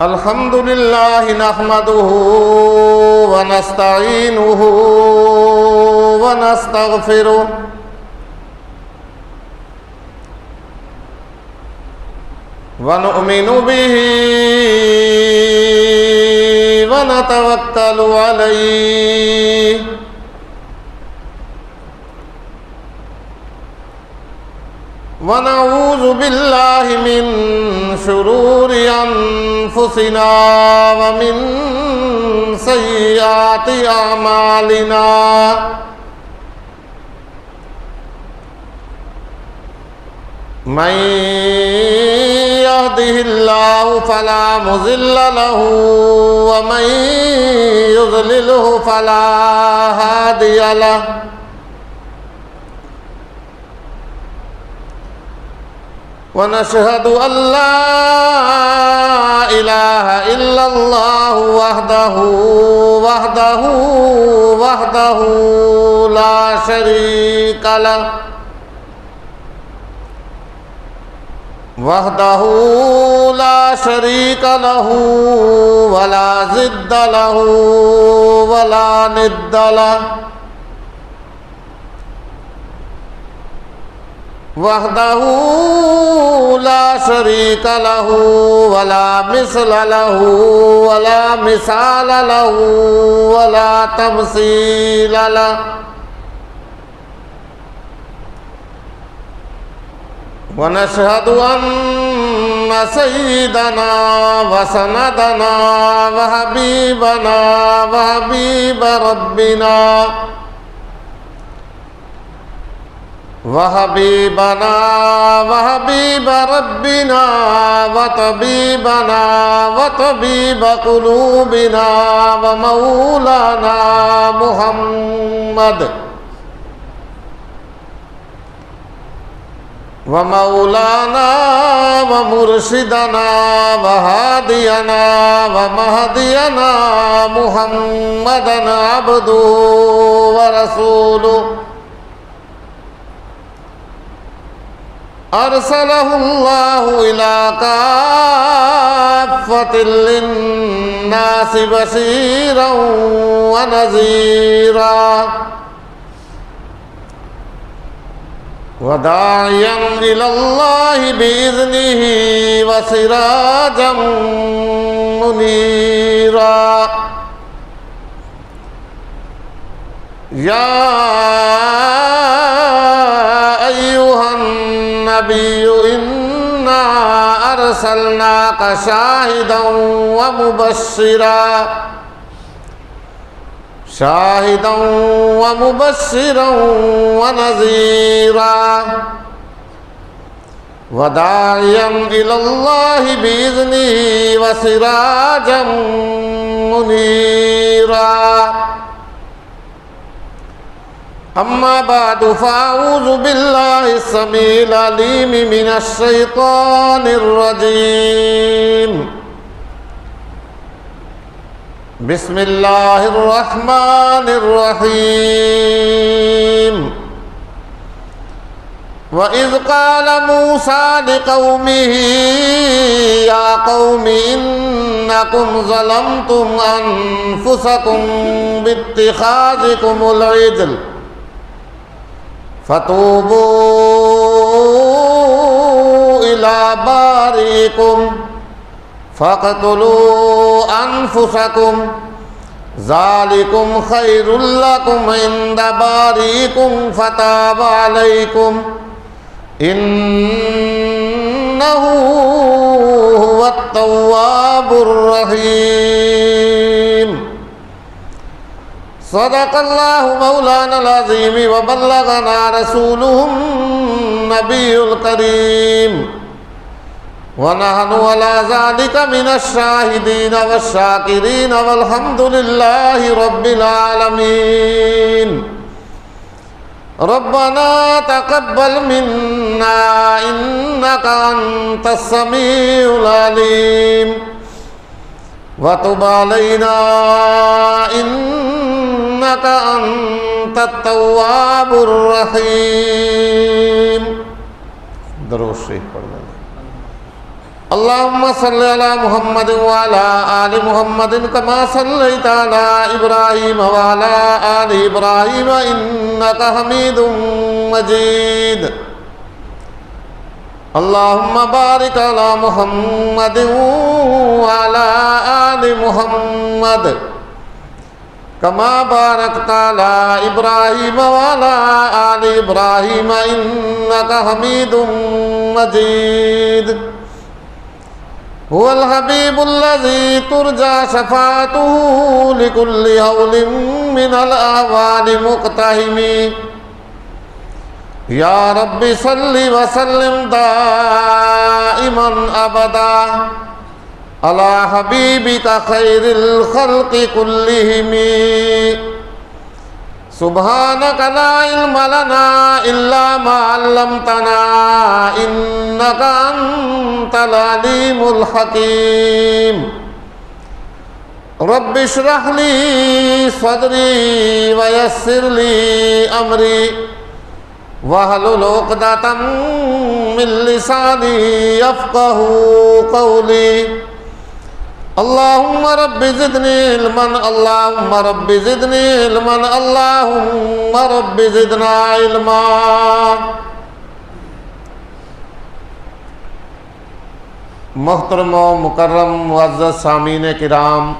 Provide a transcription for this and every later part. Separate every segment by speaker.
Speaker 1: الحمد لله نحمده ونستعينه ونستغفره ونؤمن به ونتوكل عليه ونعوذ بالله من شرور أنفسنا ومن سيئات أعمالنا من يهده الله فلا مضل له ومن يضلله فلا هادي له ونشهد أن لا إله إلا الله وحده لا شريك له ولا ضد له ولا ند له وحده لا شريك له ولا مثل له ولا مثال له ولا تمثيل له ونشهد أن سيدنا وسندنا وحبيبنا وحبيب ربنا وطبيب قلوبنا ومولانا محمد ومرشدنا وهادينا ومهدينا محمدا عبده ورسوله أرسله الله إلى كافة للناس بشيرا ونذيرا وداعيا إلى الله بإذنه وسراجا منيرا يا أيها النبي إنا أرسلناك شاهدا ومبشرا ونذيرا وداعيا إلى الله بإذنه وسراجا منيرا أما بعد فأعوذ بالله السميع العليم من الشيطان الرجيم بسم الله الرحمن الرحيم وإذ قال موسى لقومه يا قوم إنكم ظلمتم أنفسكم باتخاذكم العجل فتوبوا إلى بارئكم فاقتلوا أنفسكم ذلكم خير لكم عند بارئكم فتاب عليكم إنه هو التواب الرحيم صدق الله مولانا العظيم وبلغنا رسوله النبي الكريم ونحن على ذلك من الشاهدين والشاكرين والحمد لله رب العالمين ربنا تقبل منا إنك أنت السميع العليم وتب علينا إنك إنك أنت التواب الرحيم. درود شریف پڑھ لیں. اللهم صل على محمد وعلى آل محمد كما صليت على إبراهيم وعلى آل إبراهيم إنك حميد مجيد. اللهم بارك على محمد وعلى آل محمد كما باركت على إبراهيم وعلى آل إبراهيم إنك حميد مجيد. هو الحبيب الذي ترجى شفاعته لكل هول من الأهوال مقتحم. يا رب صل وسلم دائما أبدا على حبيبك خير الخلق كلهم. سبحانك لا علم لنا إلا ما علمتنا إنك أنت العليم الحكيم. رب اشرح لي صدري ويسر لي أمري واحلل عقدة من لساني يفقهوا قولي. اللهم رب زدني علما اللهم رب زدني علما اللهم رب زدنا علما. محترم و مکرم معزز سامعین کرام،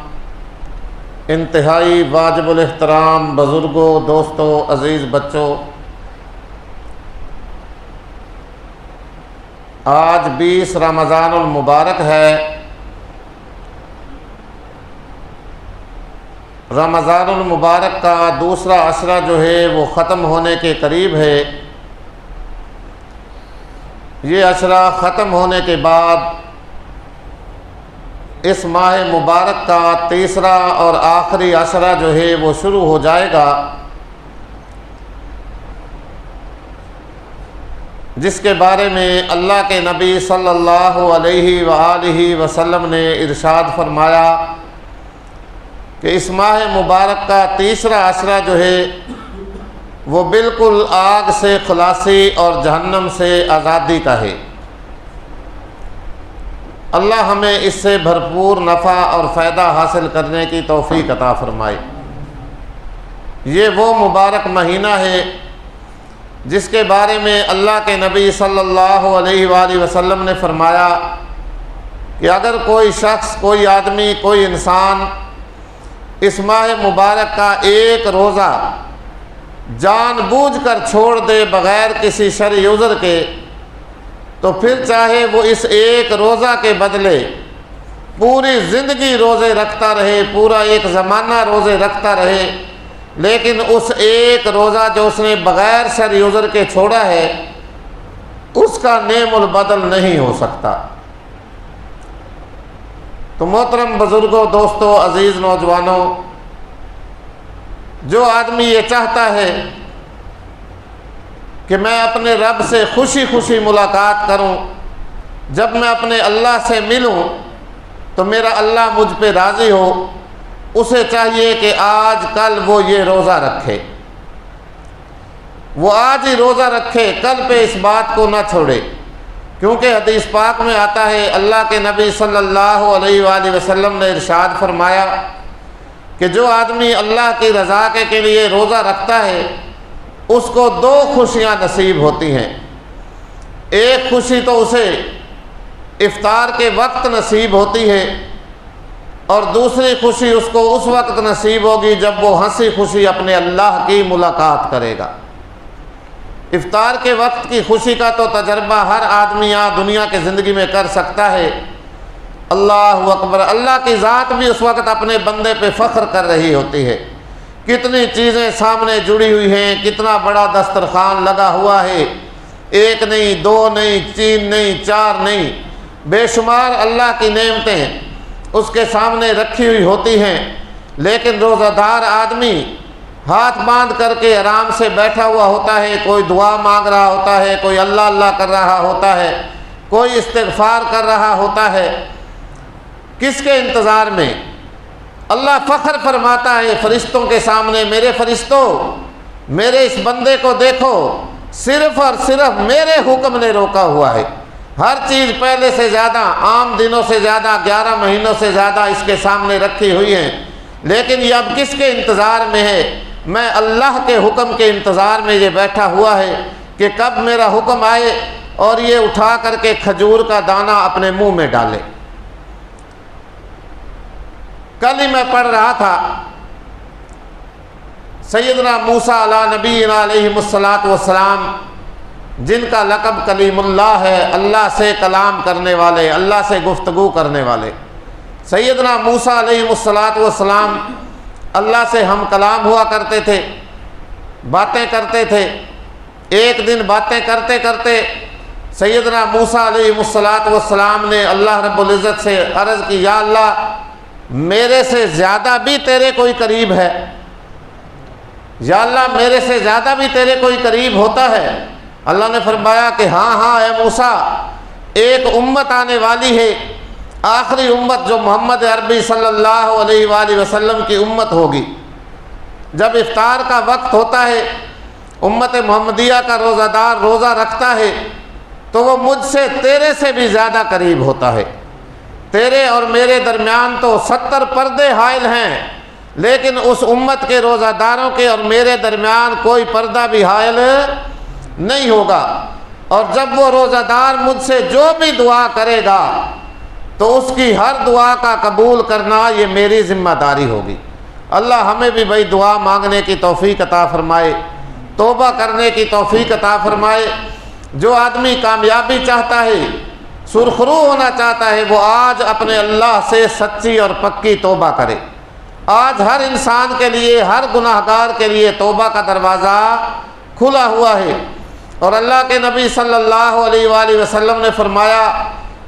Speaker 1: انتہائی واجب الاحترام بزرگوں، دوستوں، عزیز بچوں، آج 20 رمضان المبارک ہے. رمضان المبارک کا دوسرا عشرہ جو ہے وہ ختم ہونے کے قریب ہے. یہ عشرہ ختم ہونے کے بعد اس ماہ مبارک کا تیسرا اور آخری عشرہ جو ہے وہ شروع ہو جائے گا، جس کے بارے میں اللہ کے نبی صلی اللہ علیہ وآلہ وسلم نے ارشاد فرمایا کہ اس ماہ مبارک کا تیسرا عشرہ جو ہے وہ بالکل آگ سے خلاصی اور جہنم سے آزادی کا ہے. اللہ ہمیں اس سے بھرپور نفع اور فائدہ حاصل کرنے کی توفیق عطا فرمائے. یہ وہ مبارک مہینہ ہے جس کے بارے میں اللہ کے نبی صلی اللہ علیہ وآلہ وسلم نے فرمایا کہ اگر کوئی شخص، کوئی آدمی، کوئی انسان اس ماہ مبارک کا ایک روزہ جان بوجھ کر چھوڑ دے بغیر کسی شرعی عذر کے، تو پھر چاہے وہ اس ایک روزہ کے بدلے پوری زندگی روزے رکھتا رہے، پورا ایک زمانہ روزے رکھتا رہے، لیکن اس ایک روزہ جو اس نے بغیر شرعی عذر کے چھوڑا ہے اس کا نعم البدل نہیں ہو سکتا. تو محترم بزرگوں، دوستوں، عزیز نوجوانوں، جو آدمی یہ چاہتا ہے کہ میں اپنے رب سے خوشی خوشی ملاقات کروں، جب میں اپنے اللہ سے ملوں تو میرا اللہ مجھ پہ راضی ہو، اسے چاہیے کہ آج کل وہ یہ روزہ رکھے، وہ آج ہی روزہ رکھے، کل پہ اس بات کو نہ چھوڑے. کیونکہ حدیث پاک میں آتا ہے، اللہ کے نبی صلی اللہ علیہ وآلہ وسلم نے ارشاد فرمایا کہ جو آدمی اللہ کی رضا کے لیے روزہ رکھتا ہے اس کو 2 خوشیاں نصیب ہوتی ہیں. ایک خوشی تو اسے افطار کے وقت نصیب ہوتی ہے، اور دوسری خوشی اس کو اس وقت نصیب ہوگی جب وہ ہنسی خوشی اپنے اللہ کی ملاقات کرے گا. افطار کے وقت کی خوشی کا تو تجربہ ہر آدمی یہاں دنیا کی زندگی میں کر سکتا ہے. اللہ اکبر، اللہ کی ذات بھی اس وقت اپنے بندے پہ فخر کر رہی ہوتی ہے. کتنی چیزیں سامنے جڑی ہوئی ہیں، کتنا بڑا دسترخوان لگا ہوا ہے، 1 نہیں، 2 نہیں، 3 نہیں، 4 نہیں، بے شمار اللہ کی نعمتیں اس کے سامنے رکھی ہوئی ہوتی ہیں. لیکن روزہ دار آدمی ہاتھ باندھ کر کے آرام سے بیٹھا ہوا ہوتا ہے، کوئی دعا مانگ رہا ہوتا ہے، کوئی اللہ اللہ کر رہا ہوتا ہے، کوئی استغفار کر رہا ہوتا ہے. کس کے انتظار میں؟ اللہ فخر فرماتا ہے فرشتوں کے سامنے، میرے فرشتوں، میرے اس بندے کو دیکھو، صرف اور صرف میرے حکم نے روکا ہوا ہے۔ ہر چیز پہلے سے زیادہ، عام دنوں سے زیادہ، 11 مہینوں سے زیادہ اس کے سامنے رکھی ہوئی ہیں، لیکن یہ اب کس کے انتظار میں ہے؟ میں اللہ کے حکم کے انتظار میں یہ بیٹھا ہوا ہے کہ کب میرا حکم آئے اور یہ اٹھا کر کے کھجور کا دانہ اپنے منہ میں ڈالے۔ کل ہی میں پڑھ رہا تھا سیدنا موسیٰ علیہ نبینا علیہ الصلاۃ والسلام، جن کا لقب کلیم اللہ ہے، اللہ سے کلام کرنے والے، اللہ سے گفتگو کرنے والے۔ سیدنا موسیٰ علیہ الصلاۃ والسلام اللہ سے ہم کلام ہوا کرتے تھے، باتیں کرتے تھے۔ ایک دن باتیں کرتے کرتے سیدنا موسیٰ علیہ الصلاۃ والسلام نے اللہ رب العزت سے عرض کی، یا اللہ، میرے سے زیادہ بھی تیرے کوئی قریب ہے؟ یا اللہ، میرے سے زیادہ بھی تیرے کوئی قریب ہوتا ہے؟ اللہ نے فرمایا کہ ہاں ہاں اے موسیٰ، ایک امت آنے والی ہے، آخری امت جو محمد عربی صلی اللہ علیہ وآلہ وسلم کی امت ہوگی۔ جب افطار کا وقت ہوتا ہے، امت محمدیہ کا روزہ دار روزہ رکھتا ہے تو وہ مجھ سے تیرے سے بھی زیادہ قریب ہوتا ہے۔ تیرے اور میرے درمیان تو 70 پردے حائل ہیں، لیکن اس امت کے روزہ داروں کے اور میرے درمیان کوئی پردہ بھی حائل نہیں ہوگا۔ اور جب وہ روزہ دار مجھ سے جو بھی دعا کرے گا تو اس کی ہر دعا کا قبول کرنا یہ میری ذمہ داری ہوگی۔ اللہ ہمیں بھی بھائی دعا مانگنے کی توفیق عطا فرمائے، توبہ کرنے کی توفیق عطا فرمائے۔ جو آدمی کامیابی چاہتا ہے، سرخرو ہونا چاہتا ہے، وہ آج اپنے اللہ سے سچی اور پکی توبہ کرے۔ آج ہر انسان کے لیے، ہر گناہ گار کے لیے توبہ کا دروازہ کھلا ہوا ہے۔ اور اللہ کے نبی صلی اللہ علیہ وآلہ وسلم نے فرمایا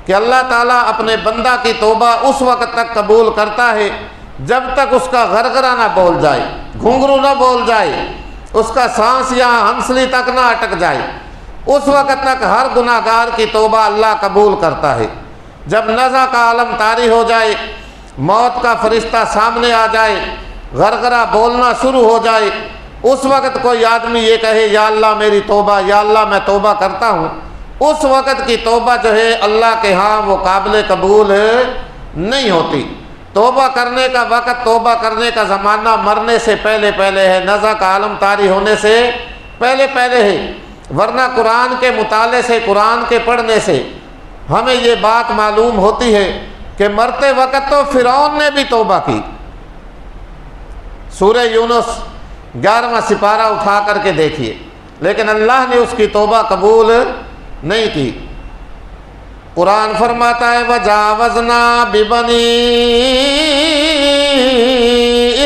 Speaker 1: کہ اللہ تعالیٰ اپنے بندہ کی توبہ اس وقت تک قبول کرتا ہے جب تک اس کا غرغرہ نہ بول جائے، گھنگرو نہ بول جائے، اس کا سانس یہاں ہنسلی تک نہ اٹک جائے، اس وقت تک ہر گناہ گار کی توبہ اللہ قبول کرتا ہے۔ جب نزع کا عالم طاری ہو جائے، موت کا فرشتہ سامنے آ جائے، غرغرہ بولنا شروع ہو جائے، اس وقت کوئی آدمی یہ کہے یا اللہ میری توبہ، یا اللہ میں توبہ کرتا ہوں، اس وقت کی توبہ جو ہے اللہ کے ہاں وہ قابل قبول نہیں ہوتی۔ توبہ کرنے کا وقت، توبہ کرنے کا زمانہ مرنے سے پہلے پہلے ہے، نزع کا عالم طاری ہونے سے پہلے پہلے ہے۔ ورنہ قرآن کے مطالعے سے، قرآن کے پڑھنے سے ہمیں یہ بات معلوم ہوتی ہے کہ مرتے وقت تو فرعون نے بھی توبہ کی۔ سورہ یونس 11واں سپارہ اٹھا کر کے دیکھیے، لیکن اللہ نے اس کی توبہ قبول نہیں کی۔ قرآن فرماتا ہے وَجَاوَزْنَا بِبَنِي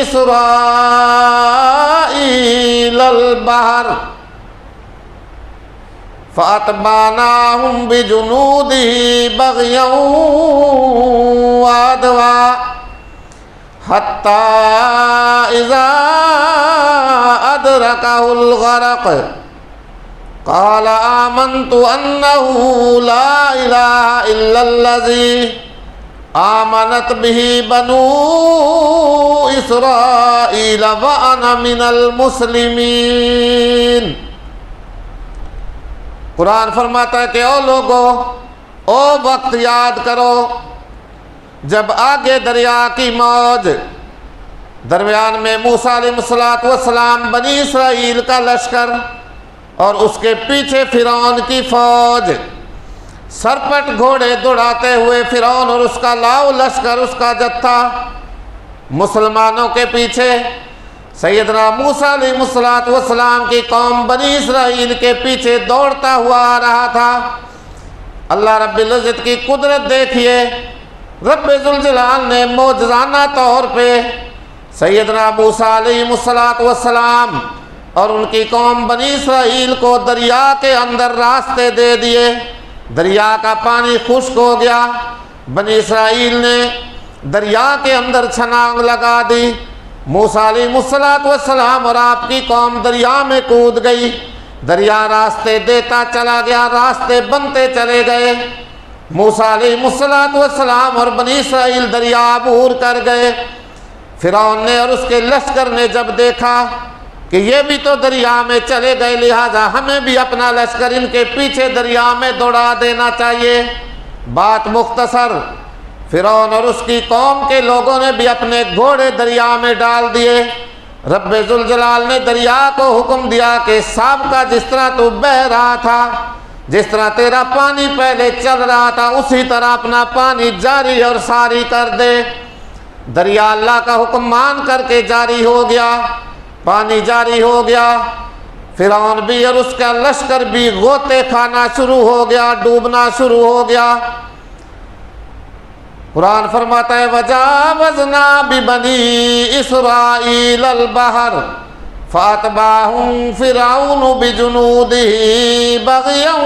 Speaker 1: إِسْرَائِيلَ الْبَحْرَ فَأَتْبَعْنَاهُمْ بِجُنُودِهِ بَغْيًا وَعَدْوًا حَتَّى إِذَا أَدْرَكَهُ الْغَرَقُ قال آمنت أنه لا إله إلا الذي آمنت به بنو إسرائيل وأنا من المسلمين۔ قرآن فرماتا ہے کہ او لوگو، او وقت یاد کرو جب آگے دریا کی موج، درمیان میں موسیٰ علیہ السلام، بنی اسرائیل کا لشکر اور اس کے پیچھے فرعون کی فوج، سرپٹ گھوڑے دوڑاتے ہوئے فرعون اور اس کا لاؤ لشکر، اس کا جتھا مسلمانوں کے پیچھے، سیدنا موسیٰ علیہ السلام کی قوم بنی اسرائیل کے پیچھے دوڑتا ہوا آ رہا تھا۔ اللہ رب العزت کی قدرت دیکھیے، رب ذوالجلال نے معجزانہ طور پہ سیدنا موسیٰ علیہ السلام اور ان کی قوم بنی اسرائیل کو دریا کے اندر راستے دے دیے۔ دریا کا پانی خشک ہو گیا، بنی اسرائیل نے دریا کے اندر چھلانگ لگا دی۔ موسیٰ علیہ السلام اور آپ کی قوم دریا میں کود گئی، دریا راستے دیتا چلا گیا، راستے بنتے چلے گئے۔ موسیٰ علیہ السلام اور بنی اسرائیل دریا عبور کر گئے۔ فرعون نے اور اس کے لشکر نے جب دیکھا کہ یہ بھی تو دریا میں چلے گئے، لہذا ہمیں بھی اپنا لشکر ان کے پیچھے دریا میں دوڑا دینا چاہیے۔ بات مختصر، فرعون اور اس کی قوم کے لوگوں نے بھی اپنے گھوڑے دریا میں ڈال دیے۔ رب ذوالجلال نے دریا کو حکم دیا کہ سابقہ جس طرح تو بہہ رہا تھا، جس طرح تیرا پانی پہلے چل رہا تھا، اسی طرح اپنا پانی جاری اور ساری کر دے۔ دریا اللہ کا حکم مان کر کے جاری ہو گیا، پانی جاری ہو گیا۔ فرعون بھی اور اس کا لشکر بھی غوطے کھانا شروع ہو گیا، ڈوبنا شروع ہو گیا۔ قرآن فرماتا ہے وَجَاوَزْنَا بِبَنِي إِسْرَائِيلَ الْبَحْرَ فَأَتْبَعَهُمْ فِرْعَوْنُ بِجُنُودِهِ بَغْيًا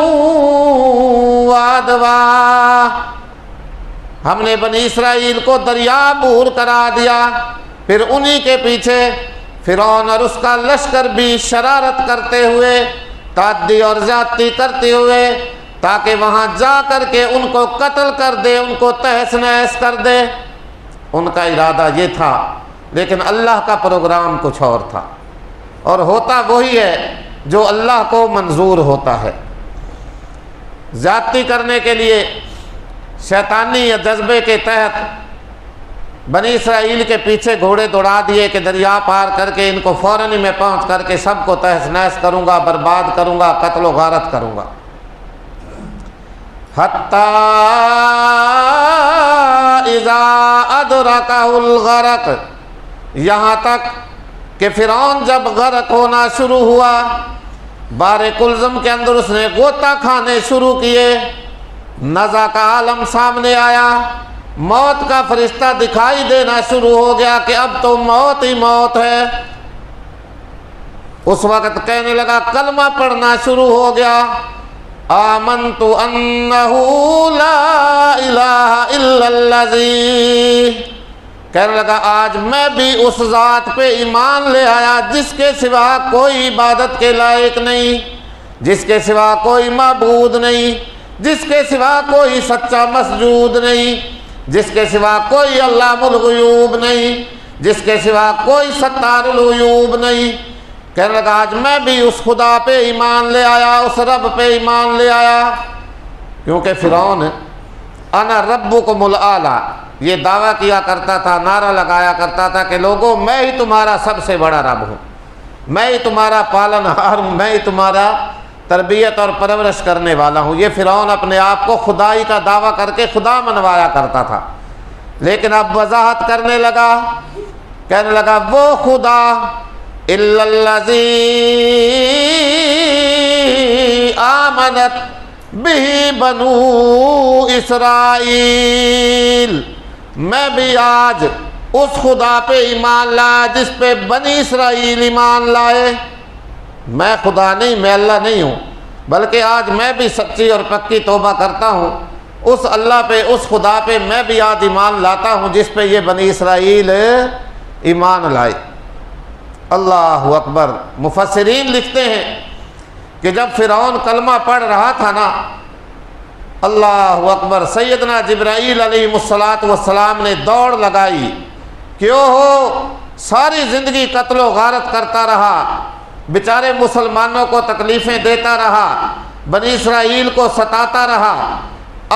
Speaker 1: وَعَدْوًا۔ ہم نے بنی اسرائیل کو دریا عبور کرا دیا، پھر انہی کے پیچھے فرعون اور اس کا لشکر بھی شرارت کرتے ہوئے، تعدی اور زیادتی کرتے ہوئے، تاکہ وہاں جا کر کے ان کو قتل کر دے، ان کو تہس نہس کر دے۔ ان کا ارادہ یہ تھا، لیکن اللہ کا پروگرام کچھ اور تھا، اور ہوتا وہی ہے جو اللہ کو منظور ہوتا ہے۔ زیادتی کرنے کے لیے شیطانی یا جذبے کے تحت بنی اسرائیل کے پیچھے گھوڑے دوڑا دیے کہ دریا پار کر کے ان کو فوراً ہی میں پہنچ کر کے سب کو تہس نہس کروں گا، برباد کروں گا، قتل و غارت کروں گا۔ حتیٰ اذا ادرکہ الغرق، یہاں تک کہ فرعون جب غرق ہونا شروع ہوا، بار کلزم کے اندر اس نے غوطہ کھانے شروع کیے، نزع کا عالم سامنے آیا، موت کا فرشتہ دکھائی دینا شروع ہو گیا کہ اب تو موت ہی موت ہے۔ اس وقت کہنے لگا، کلمہ پڑھنا شروع ہو گیا، آمنت انہ لا الہ الا الذی، کہنے لگا آج میں بھی اس ذات پہ ایمان لے آیا جس کے سوا کوئی عبادت کے لائق نہیں، جس کے سوا کوئی معبود نہیں، جس کے سوا کوئی سچا مسجود نہیں، جس کے سوا کوئی علام الغیوب نہیں، جس کے سوا کوئی ستار العیوب نہیں۔ کہنے لگا آج میں بھی اس خدا پہ ایمان لے آیا، اس رب پہ ایمان لے آیا، کیونکہ فرعون انا ربکم الاعلی یہ دعویٰ کیا کرتا تھا، نعرہ لگایا کرتا تھا کہ لوگوں میں ہی تمہارا سب سے بڑا رب ہوں، میں ہی تمہارا پالن ہار ہوں، میں ہی تمہارا تربیت اور پرورش کرنے والا ہوں۔ یہ فرعون اپنے آپ کو خدائی کا دعویٰ کر کے خدا منوایا کرتا تھا، لیکن اب وضاحت کرنے لگا، کہنے لگا وہ خدا الا الذی آمنت بہ بنو اسرائیل، میں بھی آج اس خدا پہ ایمان لایا جس پہ بنی اسرائیل ایمان لائے۔ میں خدا نہیں، میں اللہ نہیں ہوں، بلکہ آج میں بھی سچی اور پکی توبہ کرتا ہوں اس اللہ پہ، اس خدا پہ میں بھی آج ایمان لاتا ہوں جس پہ یہ بنی اسرائیل ایمان لائے۔ اللہ اکبر۔ مفسرین لکھتے ہیں کہ جب فرعون کلمہ پڑھ رہا تھا نا، اللہ اکبر، سیدنا جبرائیل علیہ السلام نے دوڑ لگائی، کیوں ہو ساری زندگی قتل و غارت کرتا رہا، بیچارے مسلمانوں کو تکلیفیں دیتا رہا، بنی اسرائیل کو ستاتا رہا،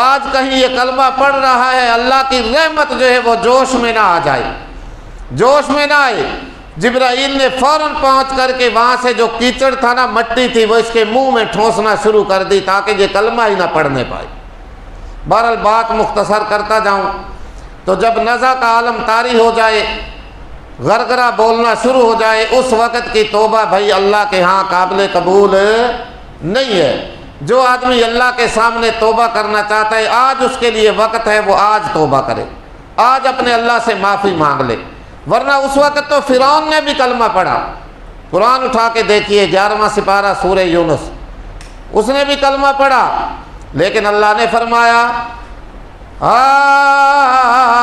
Speaker 1: آج کہیں یہ کلمہ پڑھ رہا ہے، اللہ کی رحمت جو ہے وہ جوش میں نہ آ جائے، جوش میں نہ آئے۔ جبرائیل نے فوراً پہنچ کر کے وہاں سے جو کیچڑ تھا نا، مٹی تھی، وہ اس کے منہ میں ٹھونسنا شروع کر دی تاکہ یہ کلمہ ہی نہ پڑھنے پائے۔ بہرحال بات مختصر کرتا جاؤں تو جب نزع کا عالم طاری ہو جائے، غرغرہ بولنا شروع ہو جائے، اس وقت کی توبہ بھائی اللہ کے ہاں قابل قبول نہیں ہے۔ جو آدمی اللہ کے سامنے توبہ کرنا چاہتا ہے، آج اس کے لیے وقت ہے، وہ آج توبہ کرے، آج اپنے اللہ سے معافی مانگ لے، ورنہ اس وقت تو فرعون نے بھی کلمہ پڑھا۔ قرآن اٹھا کے دیکھیے 11واں سپارہ سورہ یونس، اس نے بھی کلمہ پڑھا، لیکن اللہ نے فرمایا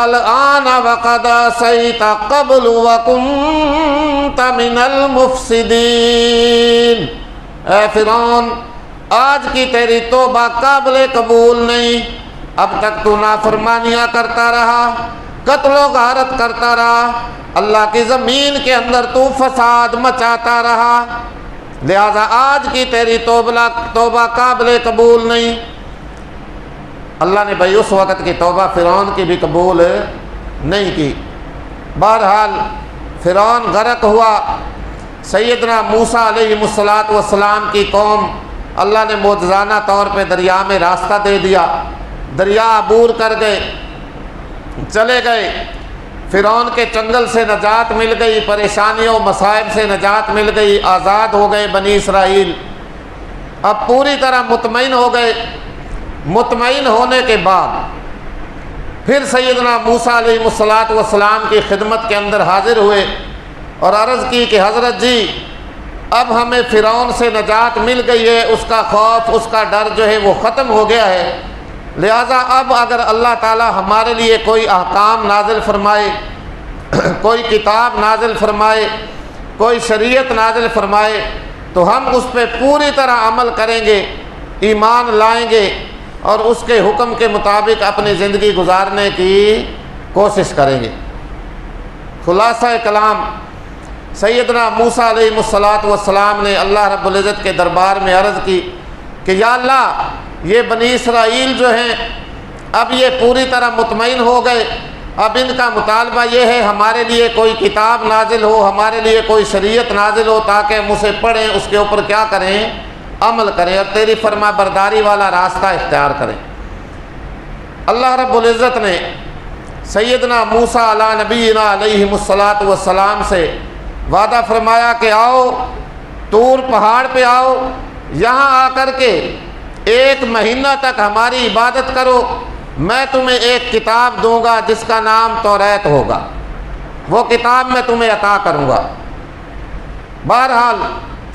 Speaker 1: الآن وقد عصیت قبل وکنت من المفسدین، اے فرعون آج کی تیری توبہ قابل قبول نہیں، اب تک تو نافرمانیاں کرتا رہا، قتل و غارت کرتا رہا، اللہ کی زمین کے اندر تو فساد مچاتا رہا، لہذا آج کی تیری توبہ قابل قبول نہیں۔ اللہ نے بھائی اس وقت کی توبہ فرعون کی بھی قبول نہیں کی۔ بہرحال فرعون غرق ہوا، سیدنا موسیٰ علیہ السلام کی قوم اللہ نے معجزانہ طور پہ دریا میں راستہ دے دیا، دریا عبور کر گئے، چلے گئے، فرعون کے چنگل سے نجات مل گئی، پریشانیوں مصائب سے نجات مل گئی، آزاد ہو گئے بنی اسرائیل، اب پوری طرح مطمئن ہو گئے۔ مطمئن ہونے کے بعد پھر سیدنا موسیٰ علیہ السلام کی خدمت کے اندر حاضر ہوئے اور عرض کی کہ حضرت جی اب ہمیں فرعون سے نجات مل گئی ہے، اس کا خوف، اس کا ڈر جو ہے وہ ختم ہو گیا ہے، لہٰذا اب اگر اللہ تعالی ہمارے لیے کوئی احکام نازل فرمائے، کوئی کتاب نازل فرمائے، کوئی شریعت نازل فرمائے تو ہم اس پہ پوری طرح عمل کریں گے، ایمان لائیں گے اور اس کے حکم کے مطابق اپنی زندگی گزارنے کی کوشش کریں گے۔ خلاصہ کلام، سیدنا موسیٰ علیہ السلام نے اللہ رب العزت کے دربار میں عرض کی کہ یا اللہ یہ بنی اسرائیل جو ہیں اب یہ پوری طرح مطمئن ہو گئے، اب ان کا مطالبہ یہ ہے ہمارے لیے کوئی کتاب نازل ہو، ہمارے لیے کوئی شریعت نازل ہو تاکہ ہم اسے پڑھیں، اس کے اوپر کیا کریں، عمل کریں اور تیری فرما برداری والا راستہ اختیار کریں۔ اللہ رب العزت نے سیدنا موسیٰ علی نبینا علیہ السلام سے وعدہ فرمایا کہ آؤ طور پہاڑ پہ آؤ، یہاں آ کر کے 1 مہینہ تک ہماری عبادت کرو، میں تمہیں ایک کتاب دوں گا جس کا نام توریت ہوگا، وہ کتاب میں تمہیں عطا کروں گا۔ بہرحال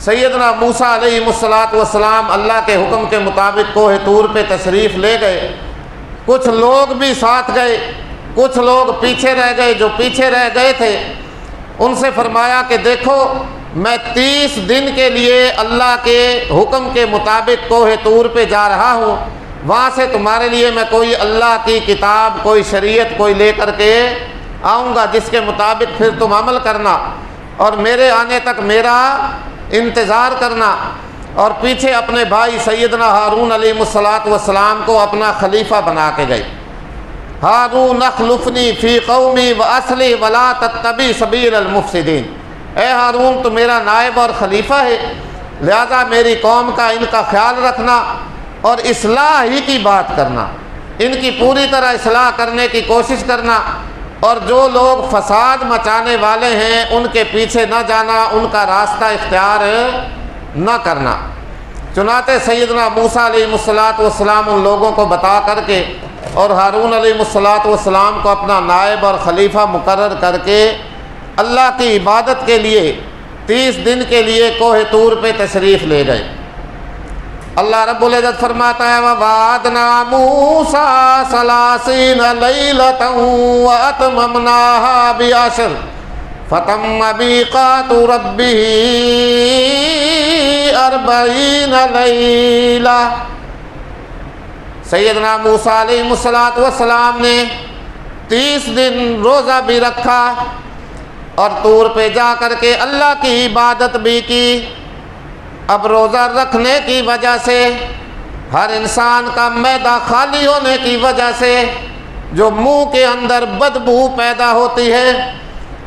Speaker 1: سیدنا موسیٰ علیہ السلام اللہ کے حکم کے مطابق کوہ طور پہ تشریف لے گئے، کچھ لوگ بھی ساتھ گئے، کچھ لوگ پیچھے رہ گئے، جو پیچھے رہ گئے تھے ان سے فرمایا کہ دیکھو میں 30 دن کے لیے اللہ کے حکم کے مطابق کوہ طور پہ جا رہا ہوں، وہاں سے تمہارے لیے میں کوئی اللہ کی کتاب، کوئی شریعت کوئی لے کر کے آؤں گا جس کے مطابق پھر تم عمل کرنا اور میرے آنے تک میرا انتظار کرنا۔ اور پیچھے اپنے بھائی سیدنا ہارون علیہ السلام کو اپنا خلیفہ بنا کے گئے۔ ہارون اخلفنی فی قومی واصلح ولا تتبع سبیل المفسدین، اے ہارون تو میرا نائب اور خلیفہ ہے، لہذا میری قوم کا ان کا خیال رکھنا اور اصلاح ہی کی بات کرنا، ان کی پوری طرح اصلاح کرنے کی کوشش کرنا، اور جو لوگ فساد مچانے والے ہیں ان کے پیچھے نہ جانا، ان کا راستہ اختیار نہ کرنا۔ چنانچہ سیدنا موسیٰ علیہ السلام ان لوگوں کو بتا کر کے اور ہارون علیہ السلام کو اپنا نائب اور خلیفہ مقرر کر کے اللہ کی عبادت کے لیے 30 دن کے لیے کوہ طور پہ تشریف لے گئے۔ اللہ رب العزت فرماتا ہے وَوَعَدْنَا مُوسَىٰ 30 لَيْلَةً وَأَتْمَمْنَاهَا بِعَشْرٍ فَتَمَّ مِيقَاتُ رَبِّهِ 40 لَيْلَةً۔ سیدنا موسیٰ علیہ السلام نے 30 دن روزہ بھی رکھا اور طور پہ جا کر کے اللہ کی عبادت بھی کی۔ اب روزہ رکھنے کی وجہ سے ہر انسان کا معدہ خالی ہونے کی وجہ سے جو منہ کے اندر بدبو پیدا ہوتی ہے،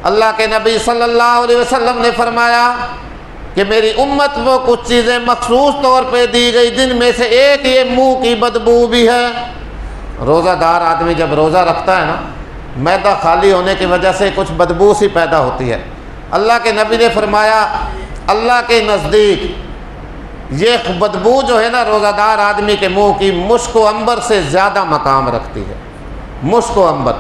Speaker 1: اللہ کے نبی صلی اللہ علیہ وسلم نے فرمایا کہ میری امت کو کچھ چیزیں مخصوص طور پہ دی گئی، جن میں سے ایک یہ منہ کی بدبو بھی ہے۔ روزہ دار آدمی جب روزہ رکھتا ہے نا، معدہ خالی ہونے کی وجہ سے کچھ بدبو سی پیدا ہوتی ہے۔ اللہ کے نبی نے فرمایا اللہ کے نزدیک یہ بدبو جو ہے نا روزہ دار آدمی کے منہ کی مشک و عنبر سے زیادہ مقام رکھتی ہے، مشک و عنبر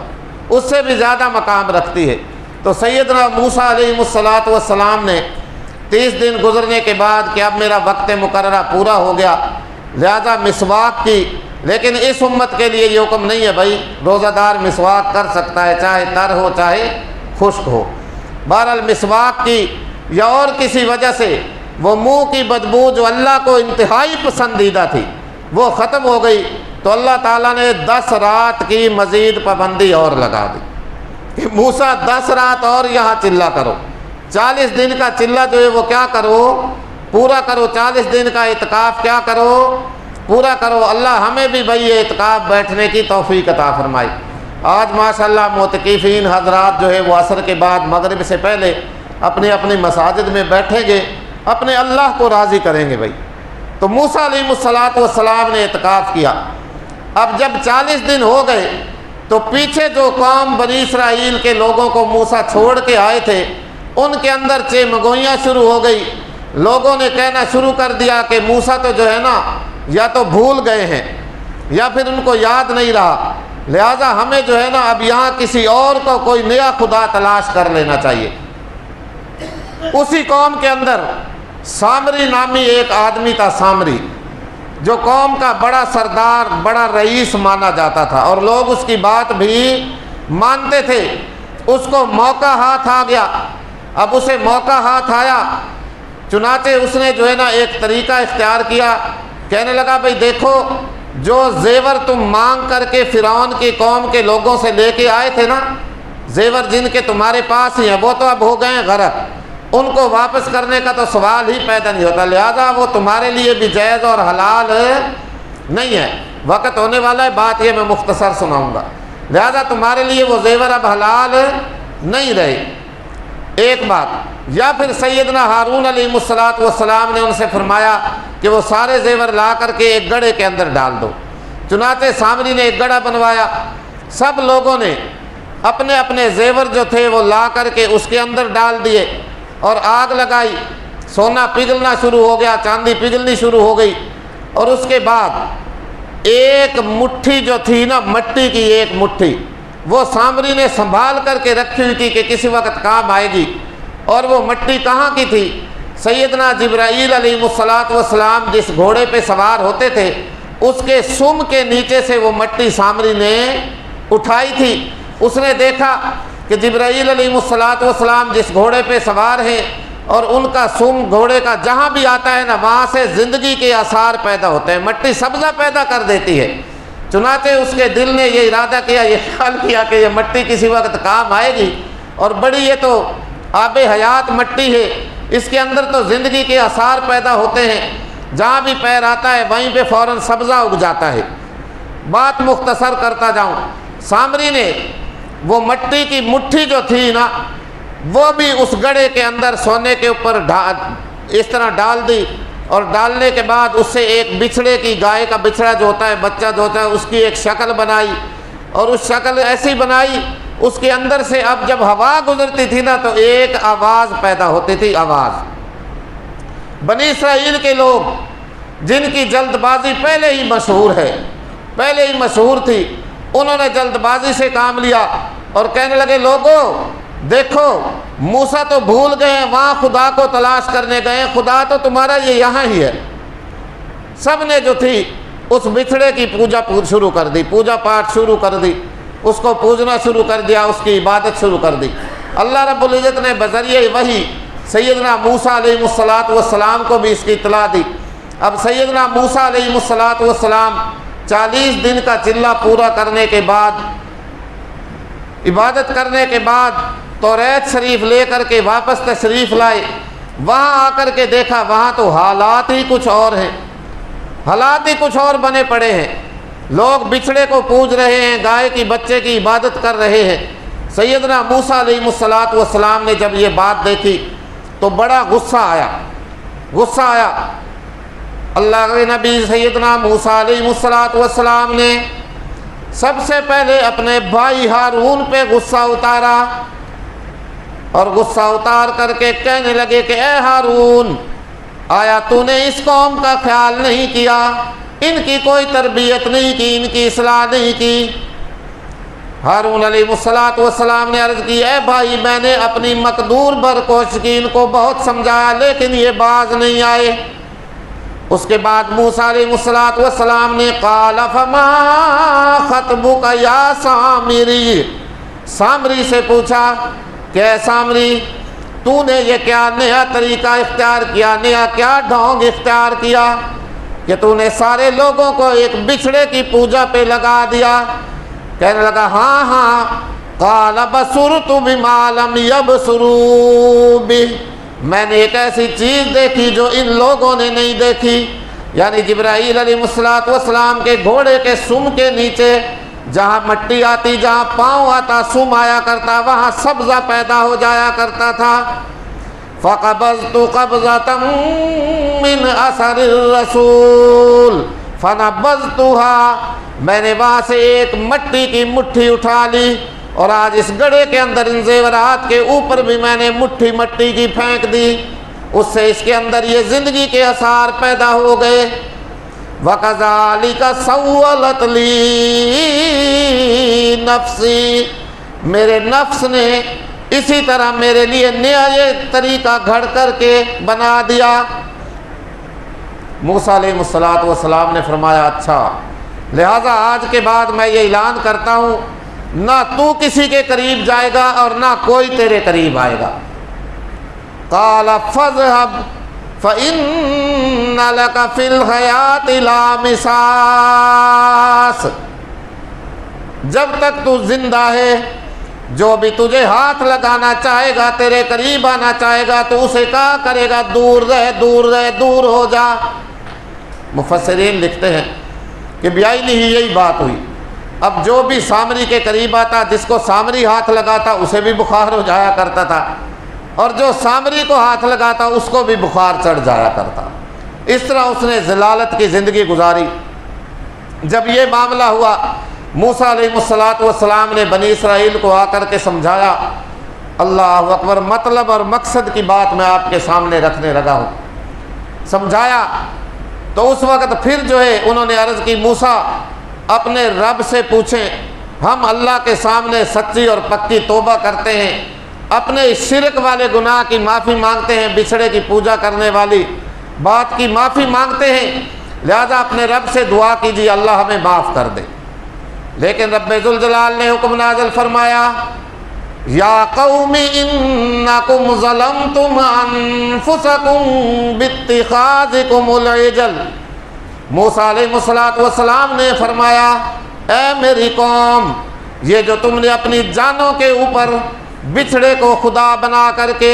Speaker 1: اس سے بھی زیادہ مقام رکھتی ہے۔ تو سیدنا موسیٰ علیہ السلام نے 30 دن گزرنے کے بعد کہ اب میرا وقت مقررہ پورا ہو گیا، لہذا مسواک کی، لیکن اس امت کے لیے یہ حکم نہیں ہے بھائی روزہ دار مسواک کر سکتا ہے چاہے تر ہو چاہے خشک ہو۔ بہرحال مسواک کی یا اور کسی وجہ سے وہ منہ کی بدبو جو اللہ کو انتہائی پسندیدہ تھی وہ ختم ہو گئی، تو اللہ تعالیٰ نے 10 رات کی مزید پابندی اور لگا دی۔ کہ موسیٰ 10 رات اور یہاں چلہ کرو، 40 دن کا چلہ جو ہے وہ کیا کرو، پورا کرو، 40 دن کا اعتکاف کیا کرو، پورا کرو۔ اللہ ہمیں بھی بھئی یہ اعتکاف بیٹھنے کی توفیق عطا فرمائی۔ آج ماشاءاللہ معتکفین حضرات جو ہے وہ عصر کے بعد مغرب سے پہلے اپنی اپنی مساجد میں بیٹھیں گے، اپنے اللہ کو راضی کریں گے بھائی۔ تو موسیٰ علیہ السلام نے اعتکاف کیا۔ اب جب 40 دن ہو گئے تو پیچھے جو قوم بنی اسرائیل کے لوگوں کو موسیٰ چھوڑ کے آئے تھے ان کے اندر چمگوئیاں شروع ہو گئی۔ لوگوں نے کہنا شروع کر دیا کہ موسیٰ تو جو ہے نا یا تو بھول گئے ہیں یا پھر ان کو یاد نہیں رہا، لہٰذا ہمیں جو ہے نا اب یہاں کسی اور کو کوئی نیا خدا تلاش کر لینا چاہیے۔ اسی قوم کے اندر سامری نامی ایک آدمی تھا، سامری، جو قوم کا بڑا سردار، بڑا رئیس مانا جاتا تھا اور لوگ اس کی بات بھی مانتے تھے۔ اس کو موقع ہاتھ آ گیا۔ اب اسے موقع ہاتھ آیا، چنانچہ اس نے جو ہے نا ایک طریقہ اختیار کیا، کہنے لگا بھئی دیکھو جو زیور تم مانگ کر کے فرعون کی قوم کے لوگوں سے لے کے آئے تھے نا، زیور جن کے تمہارے پاس ہی ہیں، وہ تو اب ہو گئے ہیں غرق، ان کو واپس کرنے کا تو سوال ہی پیدا نہیں ہوتا، لہذا وہ تمہارے لیے بھی جائز اور حلال نہیں ہے۔ وقت ہونے والا ہے، بات یہ میں مختصر سناؤں گا، لہذا تمہارے لیے وہ زیور اب حلال نہیں رہے۔ ایک بات، یا پھر سیدنا ہارون علیہ السلام نے ان سے فرمایا کہ وہ سارے زیور لا کر کے ایک گڑھے کے اندر ڈال دو۔ چنانچہ سامری نے ایک گڑھا بنوایا، سب لوگوں نے اپنے اپنے زیور جو تھے وہ لا کر کے اس کے اندر ڈال دیے اور آگ لگائی، سونا پگھلنا شروع ہو گیا، چاندی پگھلنی شروع ہو گئی، اور اس کے بعد ایک مٹھی جو تھی نا مٹی کی، ایک مٹھی وہ سامری نے سنبھال کر کے رکھی ہوئی تھی کہ کسی وقت کام آئے گی، اور وہ مٹی کہاں کی تھی؟ سیدنا جبرائیل علیہ السلام جس گھوڑے پہ سوار ہوتے تھے اس کے سم کے نیچے سے وہ مٹی سامری نے اٹھائی تھی۔ اس نے دیکھا کہ جبرائیل علیہ السلام جس گھوڑے پہ سوار ہیں اور ان کا سم گھوڑے کا جہاں بھی آتا ہے نا وہاں سے زندگی کے آثار پیدا ہوتے ہیں، مٹی سبزہ پیدا کر دیتی ہے۔ چنانچہ اس کے دل نے یہ ارادہ کیا، یہ خیال کیا کہ یہ مٹی کسی وقت کام آئے گی، اور بڑی یہ تو آب حیات مٹی ہے، اس کے اندر تو زندگی کے آثار پیدا ہوتے ہیں، جہاں بھی پیر آتا ہے وہیں پہ فوراً سبزہ اگ جاتا ہے۔ بات مختصر کرتا جاؤں، سامری نے وہ مٹی کی مٹھی جو تھی نا وہ بھی اس گڑھے کے اندر سونے کے اوپر اس طرح ڈال دی، اور ڈالنے کے بعد اس سے ایک بچھڑے کی، گائے کا بچھڑا جو ہوتا ہے، بچہ جو ہوتا ہے، اس کی ایک شکل بنائی، اور اس شکل ایسی بنائی اس کے اندر سے اب جب ہوا گزرتی تھی نا تو ایک آواز پیدا ہوتی تھی، آواز۔ بنی اسرائیل کے لوگ جن کی جلد بازی پہلے ہی مشہور ہے، پہلے ہی مشہور تھی، انہوں نے جلد بازی سے کام لیا اور کہنے لگے لوگوں دیکھو موسیٰ تو بھول گئے ہیں، وہاں خدا کو تلاش کرنے گئے ہیں، خدا تو تمہارا یہ یہاں ہی ہے۔ سب نے جو تھی اس بچھڑے کی پوجا شروع کر دی، پوجا پاٹ شروع کر دی، اس کو پوجنا شروع کر دیا، اس کی عبادت شروع کر دی۔ اللہ رب العزت نے بذریعہ وحی سیدنا موسیٰ علیہ السلام کو بھی اس کی اطلاع دی۔ اب سیدنا موسیٰ علیہ السلام 40 دن کا چلہ پورا کرنے کے بعد، عبادت کرنے کے بعد توریت شریف لے کر کے واپس تشریف لائے۔ وہاں آ کر کے دیکھا وہاں تو حالات ہی کچھ اور ہیں، حالات ہی کچھ اور بنے پڑے ہیں۔ لوگ بچھڑے کو پوج رہے ہیں، گائے کی بچے کی عبادت کر رہے ہیں۔ سیدنا موسیٰ علیہ السلام نے جب یہ بات دیکھی تو بڑا غصہ آیا۔ اللہ کے نبی سیدنا موسیٰ علیہ السلام نے سب سے پہلے اپنے بھائی ہارون پہ غصہ اتارا، اور غصہ اتار کر کے کہنے لگے کہ اے ہارون، آیا تو نے اس قوم کا خیال نہیں کیا، ان کی کوئی تربیت نہیں کی، ان کی اصلاح نہیں کی۔ ہارون علیہ السلام نے عرض کی اے بھائی میں نے اپنی مقدور بھر کوشش کی، ان کو بہت سمجھایا لیکن یہ باز نہیں آئے۔ اس کے بعد موسیٰ علیہ السلام نے قال فما خطبک یا سامری، سامری سے پوچھا کہ اے سامری تو نے یہ کیا نیا طریقہ اختیار کیا، نیا کیا ڈھونگ اختیار کیا کہ تو نے سارے لوگوں کو ایک بچھڑے کی پوجا پہ لگا دیا؟ کہنے لگا ہاں قال بصرت بما لم يبصروا به، میں نے ایک ایسی چیز دیکھی جو ان لوگوں نے نہیں دیکھی. یعنی جبرائیل علیہ السلام کے گھوڑے کے سم کے نیچے جہاں مٹی آتی، جہاں پاؤں آتا سم آیا کرتا، وہاں سبزہ پیدا ہو جایا کرتا تھا. فقبضت قبضة من اثر الرسول فنبذتها، میں نے وہاں سے ایک مٹی کی مٹھی اٹھا لی، اور آج اس گڑھے کے اندر ان زیورات کے اوپر بھی میں نے مٹھی مٹی کی پھینک دی، اس سے اس کے اندر یہ زندگی کے آثار پیدا ہو گئے. وَكَذَلِكَ سَوَّلَتْ لِي نَفْسِي، میرے نفس نے اسی طرح میرے لیے نیا یہ طریقہ گھڑ کر کے بنا دیا. موسیٰ علیہ السلام نے فرمایا اچھا، لہذا آج کے بعد میں یہ اعلان کرتا ہوں، نہ تو کسی کے قریب جائے گا اور نہ کوئی تیرے قریب آئے گا. قال فاذهب فإن لك في الحياة لامساس، جب تک تو زندہ ہے جو بھی تجھے ہاتھ لگانا چاہے گا، تیرے قریب آنا چاہے گا، تو اسے کہا کرے گا دور رہ دور رہ دور ہو جا. مفسرین لکھتے ہیں کہ بیائی ہی یہی بات ہوئی. اب جو بھی سامری کے قریب آتا، جس کو سامری ہاتھ لگاتا اسے بھی بخار ہو جایا کرتا تھا، اور جو سامری کو ہاتھ لگاتا اس کو بھی بخار چڑھ جایا کرتا. اس طرح اس نے ذلالت کی زندگی گزاری. جب یہ معاملہ ہوا، موسیٰ علیہ السلام نے بنی اسرائیل کو آ کر کے سمجھایا. اللہ اکبر، مطلب اور مقصد کی بات میں آپ کے سامنے رکھنے لگا ہوں. سمجھایا تو اس وقت پھر جو ہے انہوں نے عرض کی، موسیٰ اپنے رب سے پوچھیں، ہم اللہ کے سامنے سچی اور پکی توبہ کرتے ہیں، اپنے شرک والے گناہ کی معافی مانگتے ہیں، بچھڑے کی پوجا کرنے والی بات کی معافی مانگتے ہیں، لہذا اپنے رب سے دعا کیجیے اللہ ہمیں معاف کر دے. لیکن رب ذوالجلال نے حکم نازل فرمایا، یا قوم انکم ظلمتم انفسکم باتخاذکم العجل. موسیٰ علیہ السلام نے فرمایا، اے میری قوم، یہ جو تم نے اپنی جانوں کے اوپر بچھڑے کو خدا بنا کر کے،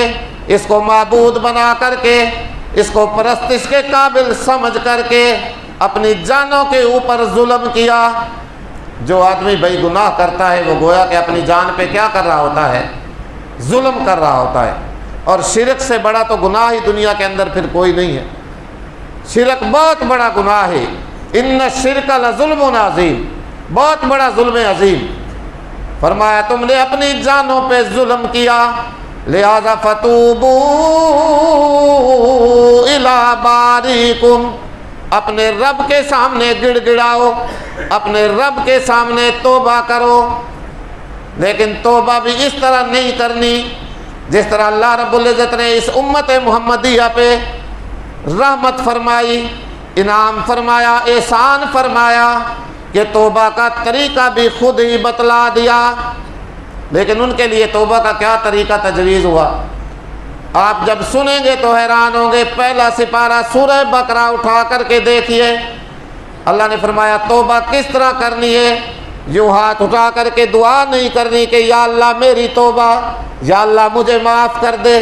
Speaker 1: اس کو معبود بنا کر کے، اس کو پرستش کے قابل سمجھ کر کے اپنی جانوں کے اوپر ظلم کیا. جو آدمی بے گناہ کرتا ہے وہ گویا کہ اپنی جان پہ کیا کر رہا ہوتا ہے؟ ظلم کر رہا ہوتا ہے. اور شرک سے بڑا تو گناہ ہی دنیا کے اندر پھر کوئی نہیں ہے. شرک بہت بڑا گناہ ہے. ان الشرک لظلم عظیم، بہت بڑا ظلم عظیم. فرمایا تم نے اپنی جانوں پہ ظلم کیا، لہذا فتوبوا الی باریکم، اپنے رب کے سامنے گڑ گڑاؤ، اپنے رب کے سامنے توبہ کرو. لیکن توبہ بھی اس طرح نہیں کرنی جس طرح اللہ رب العزت نے اس امت محمدیہ پہ رحمت فرمائی، انعام فرمایا، احسان فرمایا کہ توبہ کا طریقہ بھی خود ہی بتلا دیا. لیکن ان کے لیے توبہ کا کیا طریقہ تجویز ہوا؟ آپ جب سنیں گے تو حیران ہوں گے. پہلا سپارہ سورہ بقرہ اٹھا کر کے دیکھیے. اللہ نے فرمایا توبہ کس طرح کرنی ہے. یوں ہاتھ اٹھا کر کے دعا نہیں کرنی کہ یا اللہ میری توبہ، یا اللہ مجھے معاف کر دے،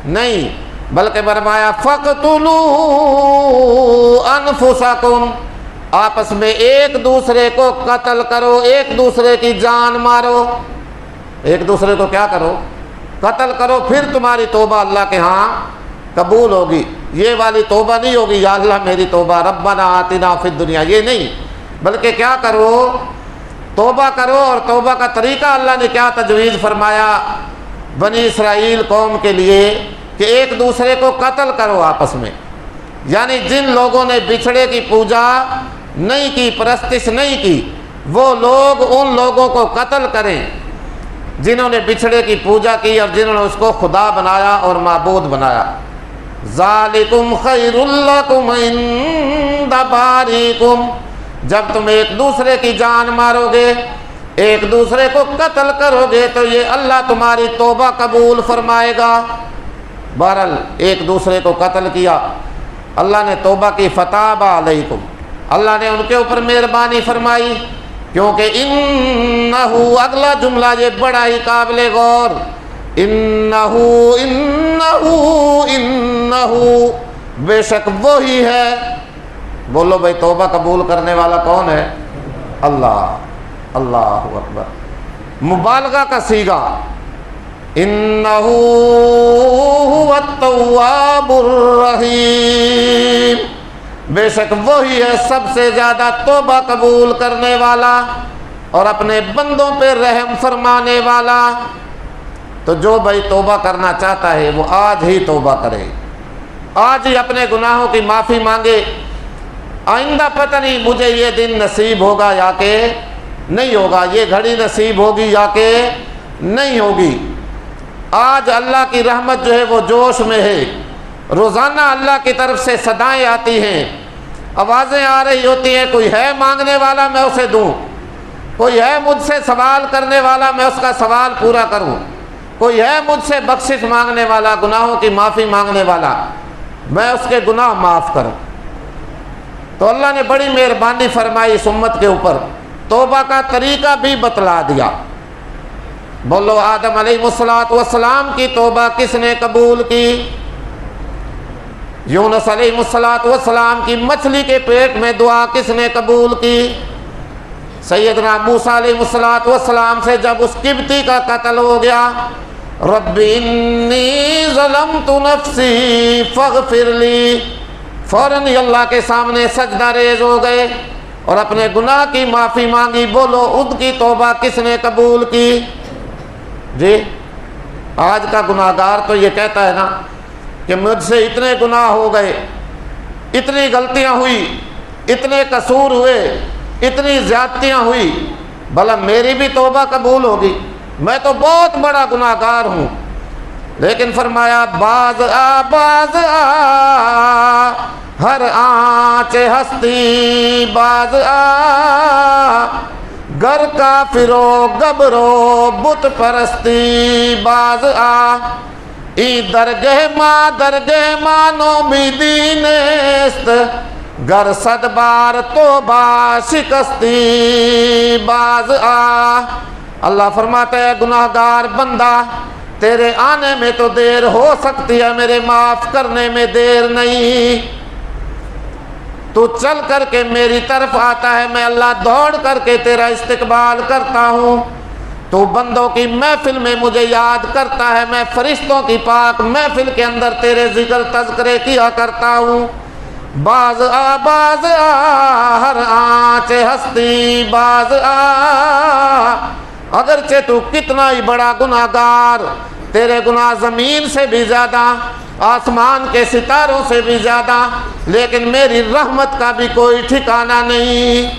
Speaker 1: نہیں، بلکہ فرمایا فَقْتُلُوا أَنفُسَكُمْ، آپس میں ایک دوسرے کو قتل کرو، ایک دوسرے کی جان مارو، ایک دوسرے کو کیا کرو؟ قتل کرو، پھر تمہاری توبہ اللہ کے ہاں قبول ہوگی. یہ والی توبہ نہیں ہوگی یا اللہ میری توبہ ربنا آتنا فی الدنیا، یہ نہیں، بلکہ کیا کرو؟ توبہ کرو. اور توبہ کا طریقہ اللہ نے کیا تجویز فرمایا بنی اسرائیل قوم کے لیے کہ ایک دوسرے کو قتل کرو آپس میں. یعنی جن لوگوں نے بچھڑے کی پوجا نہیں کی، پرستش نہیں کی، وہ لوگ ان لوگوں کو قتل کریں جنہوں نے بچھڑے کی پوجا کی اور جنہوں نے اس کو خدا بنایا اور معبود بنایا. ذالکم خیر لکم عند باریکم، جب تم ایک دوسرے کی جان مارو گے، ایک دوسرے کو قتل کرو گے تو یہ اللہ تمہاری توبہ قبول فرمائے گا. بہرحال ایک دوسرے کو قتل کیا، اللہ نے توبہ کی فتاب علیکم، اللہ نے ان کے اوپر مہربانی فرمائی کیونکہ انہو اگلا جملہ یہ بڑا ہی قابل غور، انہو انہو انہو بے شک وہی ہے۔ بولو بھائی توبہ قبول کرنے والا کون ہے؟ اللہ، اللہ اکبر، مبالغہ کا صیغہ، انہو هو التواب الرحیم، بے شک وہی ہے سب سے زیادہ توبہ قبول کرنے والا اور اپنے بندوں پہ رحم فرمانے والا۔ تو جو بھائی توبہ کرنا چاہتا ہے وہ آج ہی توبہ کرے، آج ہی اپنے گناہوں کی معافی مانگے۔ آئندہ پتہ نہیں مجھے یہ دن نصیب ہوگا یا کہ نہیں ہوگا، یہ گھڑی نصیب ہوگی یا کہ نہیں ہوگی۔ آج اللہ کی رحمت جو ہے وہ جوش میں ہے، روزانہ اللہ کی طرف سے صدائیں آتی ہیں، آوازیں آ رہی ہوتی ہیں، کوئی ہے مانگنے والا میں اسے دوں، کوئی ہے مجھ سے سوال کرنے والا میں اس کا سوال پورا کروں، کوئی ہے مجھ سے بخشش مانگنے والا، گناہوں کی معافی مانگنے والا، میں اس کے گناہ معاف کروں۔ تو اللہ نے بڑی مہربانی فرمائی اس امت کے اوپر، توبہ کا طریقہ بھی بتلا دیا۔ بولو آدم علیہ السلام کی توبہ کس نے قبول کی؟ یونس علیہ السلام کی مچھلی کے پیٹ میں دعا کس نے قبول کی؟ سیدنا موسیٰ علیہ السلام سے جب اس قبطی کا قتل ہو گیا، رب انی ظلمت نفسی فاغفر لی، فوراً ہی اللہ کے سامنے سجدہ ریز ہو گئے اور اپنے گناہ کی معافی مانگی۔ بولو ان کی توبہ کس نے قبول کی؟ جی آج کا گناہ گار تو یہ کہتا ہے نا کہ مجھ سے اتنے گناہ ہو گئے، اتنی غلطیاں ہوئی، اتنے قصور ہوئے، اتنی زیادتیاں ہوئی، بھلا میری بھی توبہ قبول ہوگی؟ میں تو بہت بڑا گناہ گار ہوں۔ لیکن فرمایا باز آ ہر آنچ ہستی باز آ، گر کافرو گبرو بت پرستی باز آ، ای درگہ ما نومیدی نیست، گر صد بار توبہ شکستی باز آ۔ اللہ فرماتا ہے گناہگار بندہ تیرے آنے میں تو دیر ہو سکتی ہے، میرے معاف کرنے میں دیر نہیں۔ تو چل کر کے میری طرف آتا ہے، میں اللہ دوڑ کر کے تیرا استقبال کرتا ہوں، تو بندوں کی محفل میں مجھے یاد کرتا ہے، میں فرشتوں کی پاک محفل کے اندر تیرے ذکر تذکرے کیا کرتا ہوں۔ باز آ ہر آنچ ہستی باز آ، اگرچہ تو کتنا ہی بڑا گناہ گار، تیرے گناہ زمین سے بھی زیادہ، آسمان کے ستاروں سے بھی زیادہ، لیکن میری رحمت کا بھی کوئی ٹھکانہ نہیں،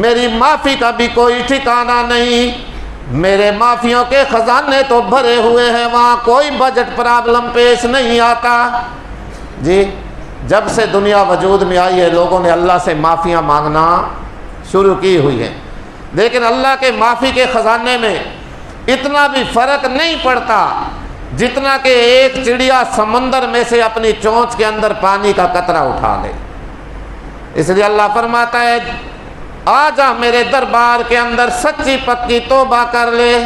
Speaker 1: میری معافی کا بھی کوئی ٹھکانہ نہیں۔ میرے معافیوں کے خزانے تو بھرے ہوئے ہیں، وہاں کوئی بجٹ پرابلم پیش نہیں آتا۔ جی جب سے دنیا وجود میں آئی ہے لوگوں نے اللہ سے معافیاں مانگنا شروع کی ہوئی ہیں، لیکن اللہ کے معافی کے خزانے میں اتنا بھی فرق نہیں پڑتا جتنا کہ ایک چڑیا سمندر میں سے اپنی چونچ کے اندر پانی کا قطرہ اٹھا لے۔ اس لیے اللہ فرماتا ہے آ جا میرے دربار کے اندر سچی پکی توبہ کر لے،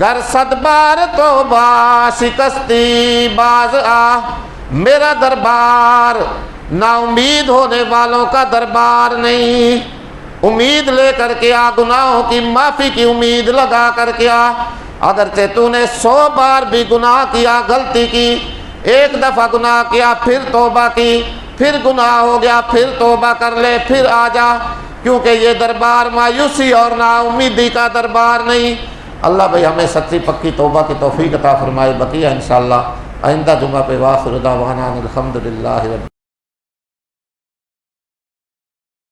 Speaker 1: گر صد بار توبہ شکستی باز آ۔ میرا دربار نا امید ہونے والوں کا دربار نہیں، امید لے کر کے آ، گناہوں کی معافی کی امید لگا کر کے آ۔ اگرچہ تو نے 100 بار بھی گناہ کیا، غلطی کی، ایک دفعہ گناہ کیا پھر توبہ کی، پھر گناہ ہو گیا پھر توبہ کر لے، پھر آ جا، کیونکہ یہ دربار مایوسی اور نا امیدی کا دربار نہیں۔ اللہ بھائی ہمیں سچی پکی توبہ کی توفیق عطا فرمائے۔ بقیہ انشاءاللہ آئندہ جمعہ پہ۔ وآخر دعوانا الحمدللہ۔